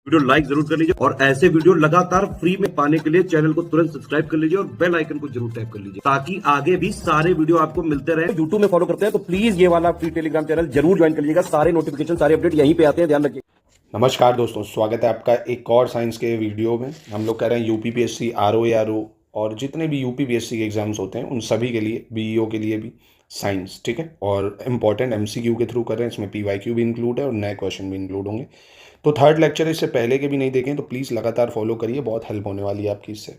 Video like जरूर कर लीजिए और ऐसे वीडियो लगातार फ्री में पाने के लिए चैनल को तुरंत सब्सक्राइब कर लीजिए और बेल आइकन को जरूर टैप कर लीजिए ताकि आगे भी सारे वीडियो आपको मिलते रहे। यूट्यूब में फॉलो करते हैं तो प्लीज ये वाला फ्री टेलीग्राम चैनल जरूर ज्वाइन कर लीजिएगा। सारे नोटिफिकेशन सारे अपडेट यहीं पे आते हैं, ध्यान रखिए। नमस्कार दोस्तों, स्वागत है आपका एक और साइंस के वीडियो में। हम लोग कर रहे हैं यूपीपीएससी, आरओ और जितने भी यूपीपीएससी के एग्जाम्स होते हैं उन सभी के लिए, बीईओ के लिए भी साइंस, ठीक है। और इम्पॉर्टेंट एमसीक्यू के थ्रू कर रहे हैं, इसमें पीवाईक्यू भी इंक्लूड है और नए क्वेश्चन भी इंक्लूड होंगे। तो थर्ड लेक्चर इससे पहले के भी नहीं देखें तो प्लीज़ लगातार फॉलो करिए, बहुत हेल्प होने वाली है आपकी इससे।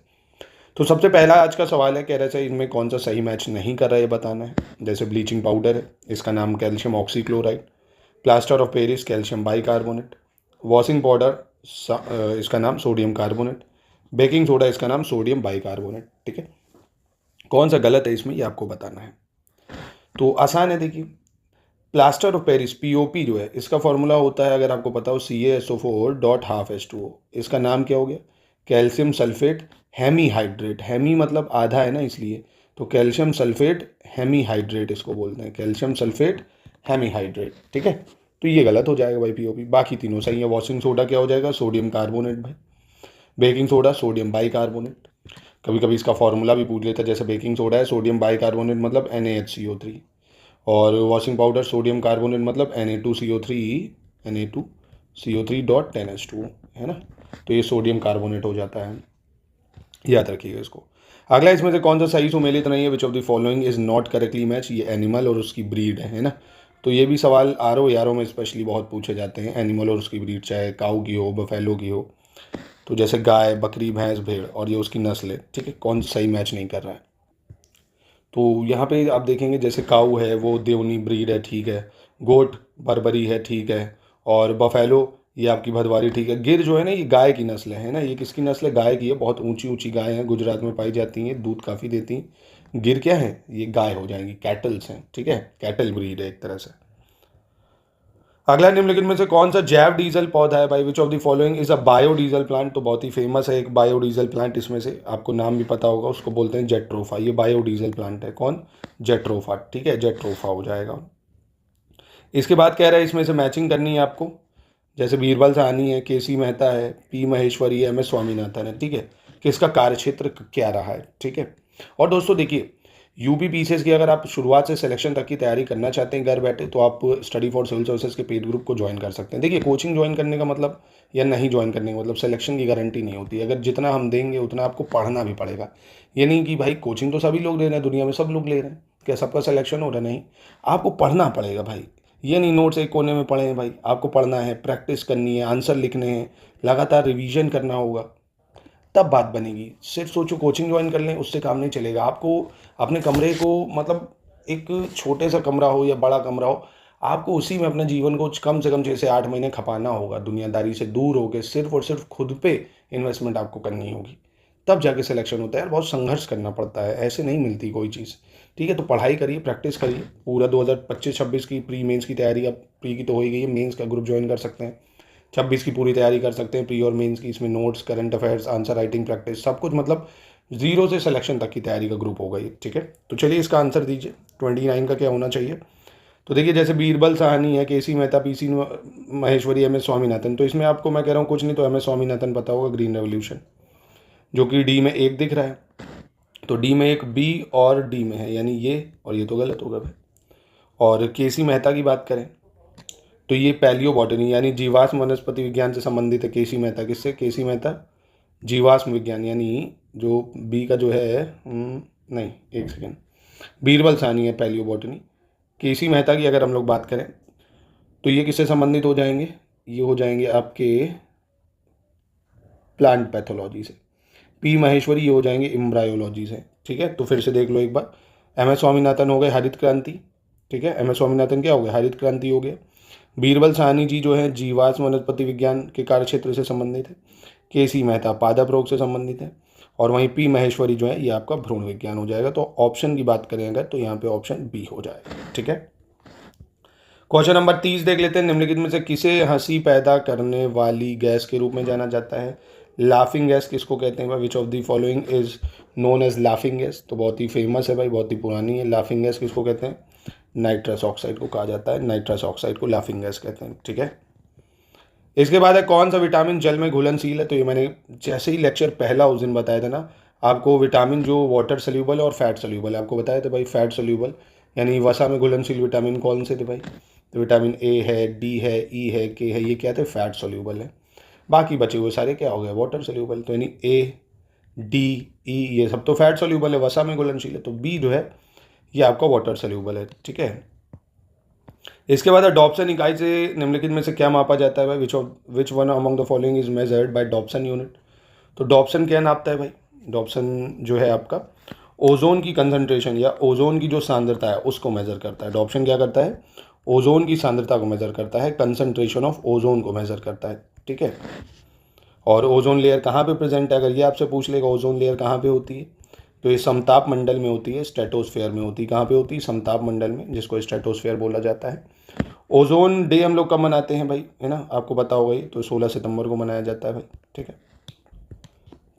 तो सबसे पहला आज का सवाल है, कह रहे थे इनमें कौन सा सही मैच नहीं कर रहा है ये बताना है। जैसे ब्लीचिंग पाउडर है, इसका नाम calcium oxychloride. Plaster of Paris calcium bicarbonate. Washing powder इसका नाम सोडियम कार्बोनेट। बेकिंग सोडा इसका नाम सोडियम बाइकार्बोनेट, ठीक है। कौन सा गलत है इसमें ये आपको बताना है। तो आसान है, देखिए। प्लास्टर ऑफ पेरिस पीओपी जो है इसका फॉर्मूला होता है, अगर आपको पता हो, CaSO4.12H2O। इसका नाम क्या हो गया? Calcium sulphate hemihydrate. हेमी मतलब आधा है ना, इसलिए तो कैल्शियम सल्फेट हेमीहाइड्रेट इसको बोलते हैं, कैल्शियम सल्फेट हेमीहाइड्रेट, ठीक है। तो ये गलत हो जाएगा भाई, पीओपी। बाकी तीनों सही है। वॉशिंग सोडा क्या हो जाएगा? सोडियम कार्बोनेट भाई। Baking soda sodium bicarbonate. कभी कभी इसका फॉर्मूला भी पूछ लेता है, जैसे बेकिंग सोडा है सोडियम बाइकार्बोनेट मतलब NaHCO3, और वॉशिंग पाउडर सोडियम कार्बोनेट मतलब Na2CO3 है ना। तो ये सोडियम कार्बोनेट हो जाता है, याद रखिएगा इसको। अगला, इसमें से कौन सा सही सुमेलित नहीं है? विच of the following is not correctly match. ये एनिमल और उसकी ब्रीड है ना। तो ये भी सवाल आरओ यारों में स्पेशली बहुत पूछे जाते हैं, एनिमल और उसकी ब्रीड, चाहे काऊ की हो, बफेलो की हो। तो जैसे गाय, बकरी, भैंस, भेड़, और ये उसकी नस्ल है, ठीक है। कौन सही मैच नहीं कर रहा है? तो यहाँ पे आप देखेंगे, जैसे काऊ है वो देवनी ब्रीड है, ठीक है। गोट बर्बरी है, ठीक है। और बफेलो ये आपकी भदवारी, ठीक है। गिर जो है ना, ये गाय की नस्ल है ना। ये किसकी नस्ल है? गाय की है। बहुत ऊंची ऊंची गाय हैं, गुजरात में पाई जाती हैं, दूध काफ़ी देती हैं। गिर क्या है? ये गाय हो जाएंगी, कैटल्स हैं, ठीक है। कैटल ब्रीड है एक तरह से। अगला, निम्नलिखित में से कौन सा जैव डीजल पौधा है भाई? Which of the following is a biodiesel plant. तो बहुत ही फेमस है एक बायोडीजल प्लांट, इसमें से आपको नाम भी पता होगा, उसको बोलते हैं जेट्रोफा। ये बायोडीजल प्लांट है। कौन? जेट्रोफा, ठीक है। जेट्रोफा हो जाएगा। इसके बाद कह रहा है इसमें से मैचिंग करनी है आपको। जैसे बीरबल साहनी है, केसी मेहता है, पी महेश्वरी है, MS स्वामीनाथन है, ठीक है। किसका कार्यक्षेत्र क्या रहा है, ठीक है। और दोस्तों देखिए, यूपीपीसीएस की अगर आप शुरुआत से सिलेक्शन तक की तैयारी करना चाहते हैं घर बैठे, तो आप स्टडी फॉर सिविल सर्विसेज के पेड ग्रुप को ज्वाइन कर सकते हैं। देखिए, कोचिंग ज्वाइन करने का मतलब या नहीं ज्वाइन करने का मतलब सिलेक्शन की गारंटी नहीं होती। अगर जितना हम देंगे उतना आपको पढ़ना भी पड़ेगा। ये नहीं कि भाई कोचिंग तो सभी लोग ले रहे हैं, दुनिया में सब लोग ले रहे हैं, क्या सबका सिलेक्शन हो रहा? नहीं, आपको पढ़ना पड़ेगा भाई। ये नहीं नोट्स एक कोने में पढ़े हैं भाई, आपको पढ़ना है, प्रैक्टिस करनी है, आंसर लिखने हैं, लगातार रिवीजन करना होगा, तब बात बनेगी। सिर्फ सोचो कोचिंग ज्वाइन कर लें, उससे काम नहीं चलेगा। आपको अपने कमरे को, मतलब एक छोटे सा कमरा हो या बड़ा कमरा हो, आपको उसी में अपने जीवन को कम से कम 6 से 8 महीने खपाना होगा। दुनियादारी से दूर होकर सिर्फ और सिर्फ खुद पे इन्वेस्टमेंट आपको करनी होगी, तब जाके सिलेक्शन होता है। बहुत संघर्ष करना पड़ता है, ऐसे नहीं मिलती कोई चीज़, ठीक है। तो पढ़ाई करिए, प्रैक्टिस करिए। पूरा 2025-26 की प्री मेंस की तैयारी, अब प्री की तो हो ही गई है, मेंस का ग्रुप ज्वाइन कर सकते हैं। 26 की पूरी तैयारी कर सकते हैं, प्री और मेंस की। इसमें notes, current affairs, answer writing practice, सब कुछ, मतलब 0 से सिलेक्शन तक की तैयारी का ग्रुप होगा ये, ठीक है। तो चलिए इसका आंसर दीजिए, 29 का क्या होना चाहिए। तो देखिए, जैसे बीरबल साहनी है, केसी मेहता, PC महेश्वरी, MS स्वामीनाथन, तो इसमें आपको मैं कह रहा हूँ कुछ नहीं तो MS स्वामीनाथन पता होगा, ग्रीन रेवोल्यूशन, जो कि D में 1 दिख रहा है। तो D में 1, B और D में है, यानी ये और ये तो गलत होगा भाई। और केसी मेहता की बात करें तो ये पैलियो बॉटनी यानी जीवाश्म वनस्पति विज्ञान से संबंधित है। केसी मेहता किससे? केसी मेहता जीवाश्म विज्ञान, यानी जो बी का जो है, नहीं, एक सेकेंड, बीरबल साहनी है पैलियो बॉटनी। केसी मेहता की अगर हम लोग बात करें तो ये किससे संबंधित हो जाएंगे? ये हो जाएंगे आपके प्लांट पैथोलॉजी से। पी महेश्वरी ये हो जाएंगे एम्ब्रायोलॉजी से, ठीक है। तो फिर से देख लो एक बार। MS स्वामीनाथन हो गए हरित क्रांति, ठीक है। MS स्वामीनाथन क्या हो गया? हरित क्रांति हो गया। बीरबल साहनी जी जो है जीवाश्म वनस्पति विज्ञान के कार्यक्षेत्र से संबंधित है। केसी मेहता पादप रोग से संबंधित है। और वहीं पी महेश्वरी जो है ये आपका भ्रूण विज्ञान हो जाएगा। तो ऑप्शन की बात करें अगर, तो यहाँ पे ऑप्शन बी हो जाएगा, ठीक है। क्वेश्चन नंबर 30 देख लेते हैं। निम्नलिखित में से किसे हंसी पैदा करने वाली गैस के रूप में जाना जाता है? लाफिंग गैस किसको कहते हैं भाई? Which of the following is known as laughing gas. तो बहुत ही फेमस है भाई, बहुत ही पुरानी है। लाफिंग गैस किसको कहते हैं? नाइट्रस ऑक्साइड को कहा जाता है। नाइट्रस ऑक्साइड को लाफिंग गैस कहते हैं, ठीक है। इसके बाद है कौन सा विटामिन जल में घुलनशील है। तो ये मैंने जैसे ही लेक्चर पहला उस दिन बताया था ना आपको, विटामिन जो वाटर सोल्यूबल और फैट सोल्यूबल है, आपको बताया था भाई फैट सोल्यूबल यानी वसा में घुलनशील विटामिन कौन से थे भाई, तो विटामिन ए है, डी है, ई है, के है, ये क्या थे, फैट सोल्यूबल है। बाकी बचे हुए सारे क्या हो गए, वाटर सोल्यूबल। तो यानी ए, डी, ई ये सब तो फैट सोल्यूबल है, वसा में घुलनशील है। तो बी जो है ये आपका वाटर सोल्यूबल है, ठीक है। इसके बाद डॉप्सन इकाई से निम्नलिखित में से क्या मापा जाता है भाई, which one among the following is measured by Dobson unit. तो डॉप्सन क्या नापता है भाई, डॉप्सन जो है आपका ओजोन की कंसंट्रेशन या ओजोन की जो सांद्रता है उसको मेजर करता है। डॉप्सन क्या करता है, ओजोन की सांद्रता को मेजर करता है, कंसंट्रेशन ऑफ ओजोन को मेजर करता है, ठीक है। और ओजोन लेयर कहाँ पे प्रेजेंट है, अगर ये आपसे पूछ लेगा ओजोन लेयर कहाँ पे होती है, तो ये समताप मंडल में होती है, स्ट्रेटोस्फेयर में होती है। कहाँ पे होती है, समताप मंडल में, जिसको स्ट्रेटोस्फेयर बोला जाता है। ओजोन डे हम लोग कब मनाते हैं भाई, है ना, आपको पता होगा ही, तो 16 सितंबर को मनाया जाता है भाई, ठीक है।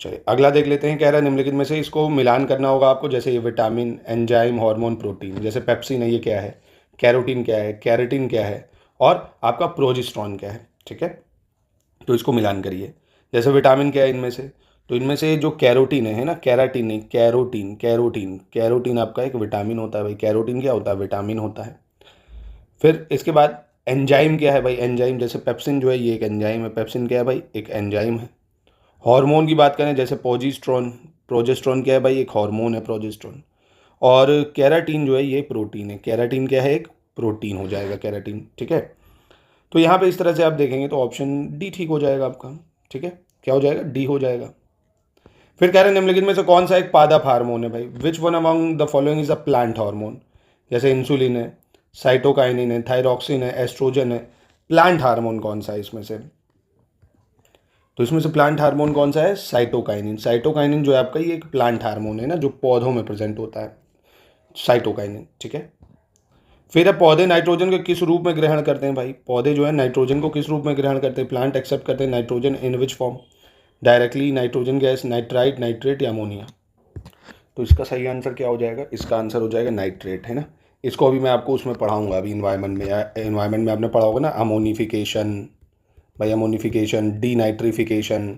चलिए अगला देख लेते हैं, कह रहा है निम्नलिखित में से इसको मिलान करना होगा आपको, जैसे ये विटामिन, एंजाइम, हार्मोन, प्रोटीन। जैसे पेप्सिन है, ये क्या है, कैरोटीन क्या है, कैरेटिन क्या है, और आपका प्रोजेस्टेरॉन क्या है, ठीक है। तो इसको मिलान करिए। जैसे विटामिन क्या है इनमें से, तो इनमें से जो कैरोटीन है ना, कैराटीन नहीं, कैरोटीन, कैरोटीन, कैरोटीन आपका एक विटामिन होता है भाई। कैरोटीन क्या होता है, विटामिन होता है। फिर इसके बाद एंजाइम क्या है भाई, एंजाइम जैसे पेप्सिन जो है ये एक एंजाइम है। पेप्सिन क्या है भाई, एक एंजाइम है। हार्मोन की बात करें जैसे प्रोजेस्टेरॉन, प्रोजेस्टेरॉन क्या है भाई, एक हार्मोन है प्रोजेस्टेरॉन। और कैराटीन जो है ये प्रोटीन है। कैराटीन क्या है, एक प्रोटीन हो जाएगा कैराटीन, ठीक है। तो यहाँ पे इस तरह से आप देखेंगे तो ऑप्शन डी ठीक हो जाएगा आपका, ठीक है। क्या हो जाएगा, डी हो जाएगा। फिर कह रहे हैं निम्नलिखित में से कौन सा एक पादप हार्मोन है भाई, which one among the following is a plant hormone. जैसे इंसुलिन है, साइटोकाइनिन है, थायरॉक्सिन है, एस्ट्रोजन है। प्लांट हार्मोन कौन सा है इसमें से, तो इसमें से प्लांट हार्मोन कौन सा है, साइटोकाइनिन। साइटोकाइनिन जो है आपका ये एक प्लांट हार्मोन है ना, जो पौधों में प्रेजेंट होता है, साइटोकाइनिन, ठीक है। फिर है पौधे नाइट्रोजन को किस रूप में ग्रहण करते हैं भाई, पौधे जो है नाइट्रोजन को किस रूप में ग्रहण करते हैं, प्लांट एक्सेप्ट करते हैं nitrogen in which form, directly, nitrogen gas, nitrite, nitrate या अमोनिया। तो इसका सही आंसर क्या हो जाएगा, इसका आंसर हो जाएगा नाइट्रेट, है ना। इसको अभी मैं आपको उसमें पढ़ाऊंगा अभी इन्वायरमेंट में, या इन्वायरमेंट में आपने पढ़ा होगा ना अमोनिफिकेशन भाई, अमोनिफिकेशन, डी नाइट्रिफिकेशन,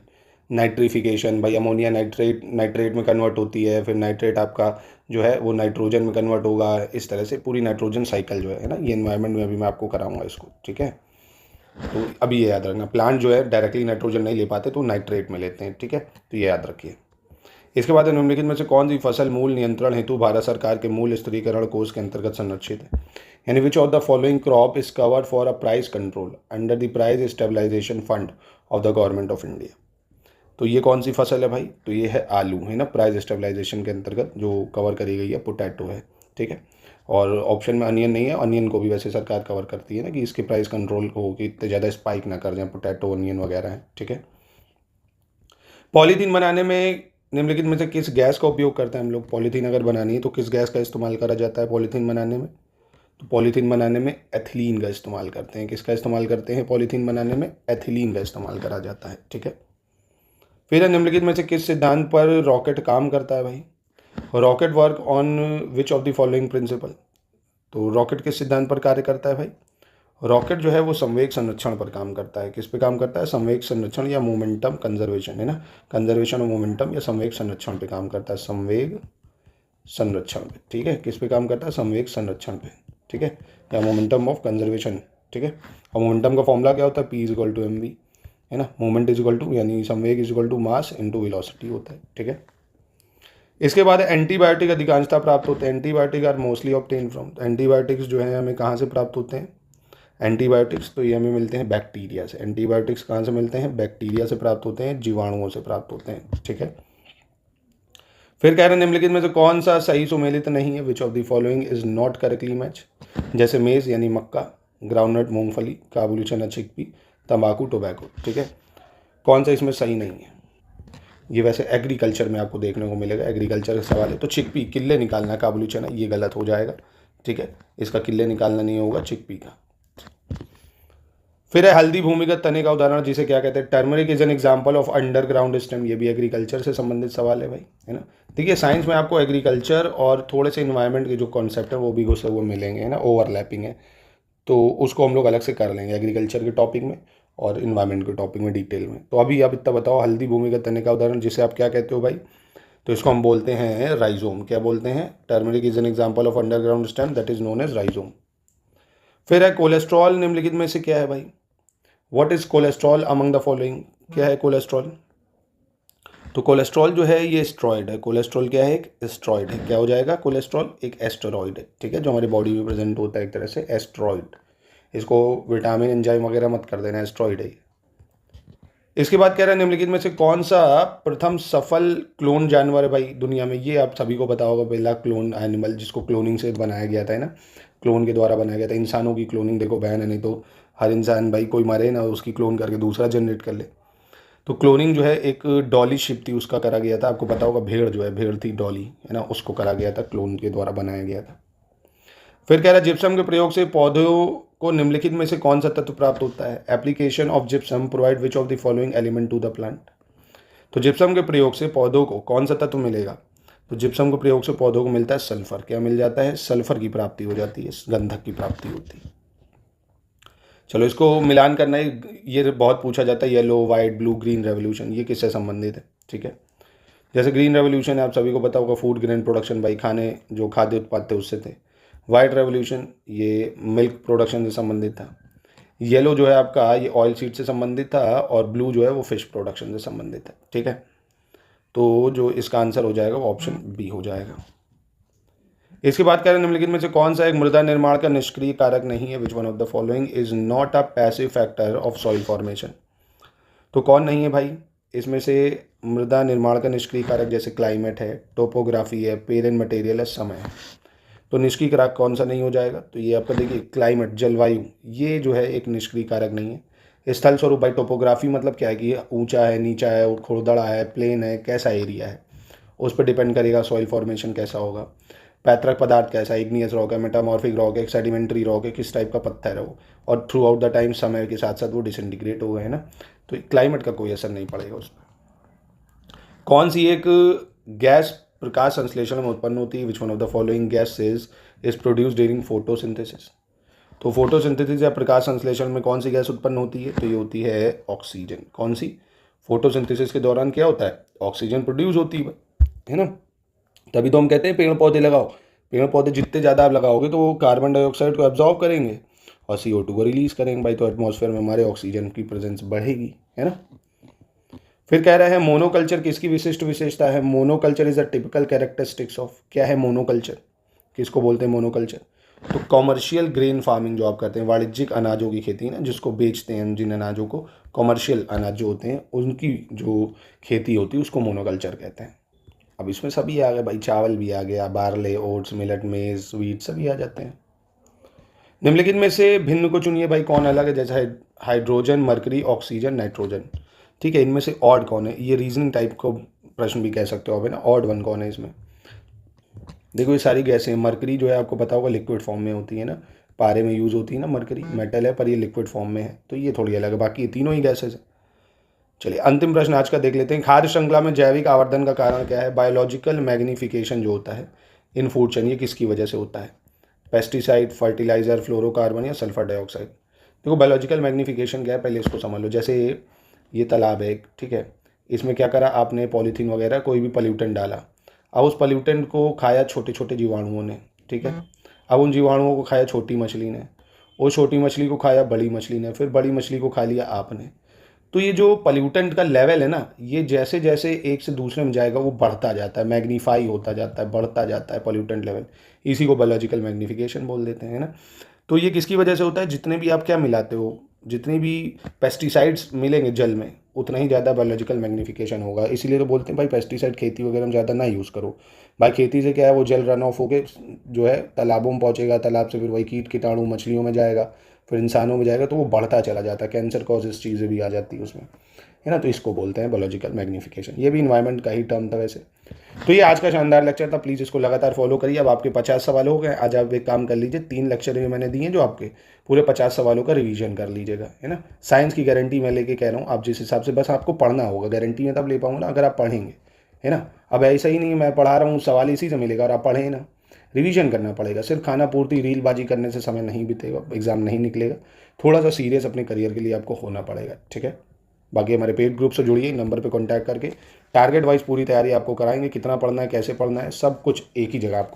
नाइट्रिफिकेशन भाई, अमोनिया नाइट्रेट, नाइट्रेट में कन्वर्ट होती है, फिर नाइट्रेट आपका जो है वो नाइट्रोजन में कन्वर्ट होगा, इस तरह से पूरी नाइट्रोजन साइकिल जो है ना, ये इन्वायरमेंट में अभी मैं आपको कराऊंगा इसको, ठीक है। तो अभी ये याद रखना, प्लांट जो है डायरेक्टली नाइट्रोजन नहीं ले पाते तो नाइट्रेट में लेते हैं, ठीक है, तो ये याद रखिए। इसके बाद निम्नलिखित में से कौन सी फसल मूल नियंत्रण हेतु भारत सरकार के मूल स्थिरीकरण कोष के अंतर्गत संरक्षित है, यानी which of the following crop is covered for a price control under the price stabilisation fund of the government of India. तो ये कौन सी फसल है भाई, तो ये है आलू, है ना, प्राइस स्टेबलाइजेशन के अंतर्गत जो कवर करी गई है, पोटैटो है, ठीक है। और ऑप्शन में अनियन नहीं है, अनियन को भी वैसे सरकार कवर करती है ना, कि इसके प्राइस कंट्रोल हो कि इतने ज़्यादा स्पाइक ना कर जाए, पोटैटो, अनियन वगैरह है, ठीक है। पॉलीथीन बनाने में निम्नलिखित में से किस गैस का उपयोग करते हैं हम लोग, पॉलीथीन अगर बनानी है तो किस गैस का इस्तेमाल करा जाता है पॉलीथीन बनाने में, तो पॉलीथीन बनाने में एथिलीन का इस्तेमाल करते हैं। किसका इस्तेमाल करते हैं पॉलीथीन बनाने में, एथिलीन का इस्तेमाल करा जाता है, ठीक है। फिर निम्नलिखित में से किस सिद्धांत पर रॉकेट काम करता है भाई, rocket work on which of the following principle. तो रॉकेट किस सिद्धांत पर कार्य करता है भाई, रॉकेट जो है वो संवेग संरक्षण पर काम करता है। किस पे काम करता है, संवेग संरक्षण या मोमेंटम कंजर्वेशन, है ना, कंजर्वेशन ऑफ मोमेंटम या संवेग संरक्षण पे काम करता है, संवेग संरक्षण पे, ठीक है। किस पे काम करता है, संवेग संरक्षण पे, ठीक है, या मोमेंटम ऑफ कंजर्वेशन, ठीक है। और मोमेंटम का फॉर्मूला क्या होता है, P is equal to M V, है ना, मोमेंट इज इक्वल टू यानी संवेग is equal to mass into velocity होता है, ठीक है। इसके बाद एंटीबायोटिक अधिकांशता प्राप्त होते हैं, antibiotic are mostly obtain from, antibiotics जो है हमें कहाँ से प्राप्त होते हैं, एंटीबायोटिक्स तो ये हमें मिलते हैं बैक्टीरिया से। एंटीबायोटिक्स कहाँ से मिलते हैं, बैक्टीरिया से प्राप्त होते हैं, जीवाणुओं से प्राप्त होते हैं, ठीक है। फिर कह रहे हैं निम्नलिखित में से कौन सा सही सुमेलित नहीं है, विच of the following is not correctly match, जैसे मेज यानी मक्का, ग्राउंडनट मूंगफली, काबुली चना चिकपी, तंबाकू टोबैको, ठीक है। कौन सा इसमें सही नहीं है, ये वैसे एग्रीकल्चर में आपको देखने को मिलेगा, एग्रीकल्चर का सवाल है। तो चिकपी, किले निकालना, काबुली चना, ये गलत हो जाएगा, ठीक है, इसका किले निकालना नहीं होगा, चिकपी का। फिर है हल्दी भूमिगत तने का उदाहरण, जिसे क्या कहते हैं, turmeric is an example of underground stem, ये भी एग्रीकल्चर से संबंधित सवाल है भाई, है ना। देखिए साइंस में आपको एग्रीकल्चर और थोड़े से इन्वायरमेंट के जो कॉन्सेप्ट है वो भी घुसे हुए मिलेंगे, है ना, ओवरलैपिंग है, तो उसको हम लोग अलग से कर लेंगे एग्रीकल्चर के टॉपिक में। और इन्वायरमेंट के टॉपिक में डिटेल में। तो अभी आप इतना बताओ, हल्दी भूमि का तने का उदाहरण जिसे आप क्या कहते हो भाई? तो इसको हम बोलते हैं राइजोम। क्या बोलते हैं? Turmeric is an example of underground stem that is known as rhizome. फिर है कोलेस्ट्रॉल, निम्नलिखित में से क्या है भाई? What is cholesterol among the following? क्या है कोलेस्ट्रॉल? तो कोलेस्ट्रॉल जो है ये स्टेरॉइड है। कोलेस्ट्रॉल क्या है? एक स्टेरॉइड है। क्या हो जाएगा? कोलेस्ट्रॉल एक एस्टेरॉइड है, ठीक है, जो हमारी बॉडी में प्रेजेंट होता है एक तरह से एस्टेरॉइड। इसको विटामिन एंजाइम वगैरह मत कर देना, एस्टेरॉइड है। इसके बाद कह रहा है निम्नलिखित में से कौन सा प्रथम सफल क्लोन जानवर है भाई दुनिया में? ये आप सभी को पता होगा, पहला क्लोन एनिमल जिसको क्लोनिंग से बनाया गया था, है ना, क्लोन के द्वारा बनाया गया था। इंसानों की क्लोनिंग देखो बैन है, नहीं तो हर इंसान भाई कोई मरे ना उसकी क्लोन करके दूसरा जनरेट कर ले। तो क्लोनिंग जो है एक डॉली शिप थी उसका करा गया था। आपको पता होगा भेड़ जो है, भेड़ थी डॉली, है ना, उसको करा गया था, क्लोन के द्वारा बनाया गया था। फिर कह रहा है जिप्सम के प्रयोग से पौधों को निम्नलिखित में से कौन सा तत्व प्राप्त होता है? Application of gypsum provide which of the following element to the plant? तो जिप्सम के प्रयोग से पौधों को कौन सा तत्व मिलेगा? तो जिप्सम के प्रयोग से पौधों को मिलता है सल्फर। क्या मिल जाता है? सल्फर की प्राप्ति हो जाती है, गंधक की प्राप्ति होती है। चलो इसको मिलान करना है, ये बहुत पूछा जाता है, yellow white blue green revolution, ये किससे संबंधित है? ठीक है, जैसे ग्रीन रेवोल्यूशन है आप सभी को पता होगा, फूड ग्रेन प्रोडक्शन भाई, खाने जो खाद्य उत्पाद थे उससे थे। वाइट रेवोल्यूशन ये मिल्क प्रोडक्शन से संबंधित था। येलो जो है आपका ये ऑयल सीड से संबंधित था, और ब्लू जो है वो फिश प्रोडक्शन से संबंधित है। ठीक है, तो जो इसका आंसर हो जाएगा वो ऑप्शन बी हो जाएगा। इसके बाद कह रहे हैं निम्नलिखित में से कौन सा एक मृदा निर्माण का निष्क्रिय कारक नहीं है? Which one of the following is not a passive factor of soil formation? तो कौन नहीं है भाई इसमें से मृदा निर्माण का निष्क्रिय कारक? जैसे क्लाइमेट है, टोपोग्राफी है, पेरेंट मटेरियल है, समय है। तो निष्क्रिय कारक कौन सा नहीं हो जाएगा? तो ये आपका देखिए क्लाइमेट, जलवायु, ये जो है एक निष्क्रिय कारक नहीं है। स्थल स्वरूप भाई, टोपोग्राफी मतलब क्या है कि ऊंचा है, नीचा है, खुरदड़ा है, प्लेन है, कैसा एरिया है, उस पर डिपेंड करेगा सॉइल फॉर्मेशन कैसा होगा। पैतृक पदार्थ कैसा है, इग्नियस रॉक है, मेटामॉर्फिक रॉक है, सेडिमेंट्री रॉक है, किस टाइप का पत्थर है वो, और थ्रू आउट द टाइम समय के साथ साथ वो डिसइंटीग्रेट हो गए, है ना। तो क्लाइमेट का कोई असर नहीं पड़ेगा उस पर। कौन सी एक गैस प्रकाश संश्लेषण में उत्पन्न होती है? Which one of the following gases is produce during photosynthesis? तो फोटोसिंथेसिस या प्रकाश संश्लेषण में कौन सी गैस उत्पन्न होती है? तो ये होती है ऑक्सीजन। कौन सी? फोटोसिंथेसिस के दौरान क्या होता है? ऑक्सीजन प्रोड्यूस होती है ना। तभी तो हम कहते हैं पेड़ पौधे लगाओ। पेड़ पौधे जितने ज़्यादा आप लगाओगे तो वो कार्बन डाइऑक्साइड को एब्जॉर्ब करेंगे और CO2 को रिलीज करेंगे भाई, तो एटमॉस्फेयर में हमारे ऑक्सीजन की प्रेजेंस बढ़ेगी, है ना। फिर कह रहा है मोनोकल्चर किसकी विशिष्ट विशेषता है? Monoculture is a typical characteristics of, क्या है मोनोकल्चर? किसको बोलते हैं मोनोकल्चर? तो कॉमर्शियल ग्रेन फार्मिंग जो आप करते हैं, वाणिज्यिक अनाजों की खेती ना, जिसको बेचते हैं, जिन अनाजों को, कॉमर्शियल अनाज जो होते हैं उनकी जो खेती होती है उसको मोनोकल्चर कहते हैं। अब इसमें सभी आ गए भाई, चावल भी आ गया, बार्ले, ओट्स, मिलेट, मेज, व्हीट सभी आ जाते हैं। निम्नलिखित में से भिन्न को चुनिए भाई, कौन अलग है? जैसे हाइड्रोजन, मरकरी, ऑक्सीजन, नाइट्रोजन। ठीक है, इनमें से ऑड कौन है? ये रीजनिंग टाइप को प्रश्न भी कह सकते हो आप, है ना। ऑड वन कौन है इसमें? देखो ये सारी गैसें, मरकरी जो है आपको पता होगा लिक्विड फॉर्म में होती है ना, पारे में यूज़ होती है ना मरकरी, मेटल है पर ये लिक्विड फॉर्म में है, तो ये थोड़ी अलग है, बाकी ये तीनों ही गैसेज है। चलिए अंतिम प्रश्न आज का देख लेते हैं। खाद्य श्रृंखला में जैविक आवर्धन का कारण क्या है? बायोलॉजिकल मैग्नीफिकेशन जो होता है इन फूड चेन, ये किसकी वजह से होता है? पेस्टिसाइड, फर्टिलाइजर, फ्लोरोकार्बन या सल्फर डाइऑक्साइड? देखो बायोलॉजिकल मैग्नीफिकेशन क्या है, पहले इसको समझ लो। जैसे ये तालाब है, ठीक है, इसमें क्या करा आपने? पॉलीथीन वगैरह कोई भी पॉल्यूटेंट डाला। अब उस पॉल्यूटेंट को खाया छोटे छोटे जीवाणुओं ने, ठीक है। अब उन जीवाणुओं को खाया छोटी मछली ने, वो छोटी मछली को खाया बड़ी मछली ने, फिर बड़ी मछली को खा लिया आपने। तो ये जो पॉल्यूटेंट का लेवल है ना, ये जैसे जैसे एक से दूसरे में जाएगा वो बढ़ता जाता है, मैग्नीफाई होता जाता है, बढ़ता जाता है पॉल्यूटेंट लेवल। इसी को बायोलॉजिकल मैग्नीफिकेशन बोल देते हैं ना। तो ये किसकी वजह से होता है? जितने भी आप क्या मिलाते हो, जितनी भी पेस्टिसाइड्स मिलेंगे जल में, उतना ही ज़्यादा बायोलॉजिकल मैग्नीफिकेशन होगा। इसीलिए तो बोलते हैं भाई पेस्टिसाइड खेती वगैरह में ज़्यादा ना यूज़ करो भाई। खेती से क्या है, वो जल रन ऑफ होके जो है तालाबों में पहुँचेगा, तालाब से फिर वही कीट कीटाणु मछलियों में जाएगा, फिर इंसानों में जाएगा, तो वो बढ़ता चला जाता है, कैंसर कॉजेज चीज़ें भी आ जाती है उसमें, है ना। तो इसको बोलते हैं बायोलॉजिकल मैग्नीफिकेशन। ये भी इन्वायरमेंट का ही टर्म था वैसे। तो ये आज का शानदार लेक्चर था, प्लीज़ इसको लगातार फॉलो करिए। अब आपके 50 सवाल हो गए। आज आप एक काम कर लीजिए, 3 लेक्चर में मैंने दिए जो आपके पूरे 50 सवालों का रिवीजन कर लीजिएगा, है ना। साइंस की गारंटी मैं लेके कह रहा हूँ, आप जिस हिसाब से, बस आपको पढ़ना होगा, गारंटी में तब ले पाऊंगा ना अगर आप पढ़ेंगे, है ना। अब ऐसा ही नहीं मैं पढ़ा रहा हूँ, सवाल इसी से मिलेगा और आप पढ़ें ना। रिवीजन करना पड़ेगा। सिर्फ खाना पूर्ति रीलबाजी करने से समय नहीं बीतेगा, एग्ज़ाम नहीं निकलेगा। थोड़ा सा सीरियस अपने करियर के लिए आपको होना पड़ेगा, ठीक है। बाकी हमारे पेड ग्रुप से जुड़िए, नंबर पे कांटेक्ट करके टारगेट वाइज पूरी तैयारी आपको कराएंगे। कितना पढ़ना है, कैसे पढ़ना है, सब कुछ एक ही जगह आपको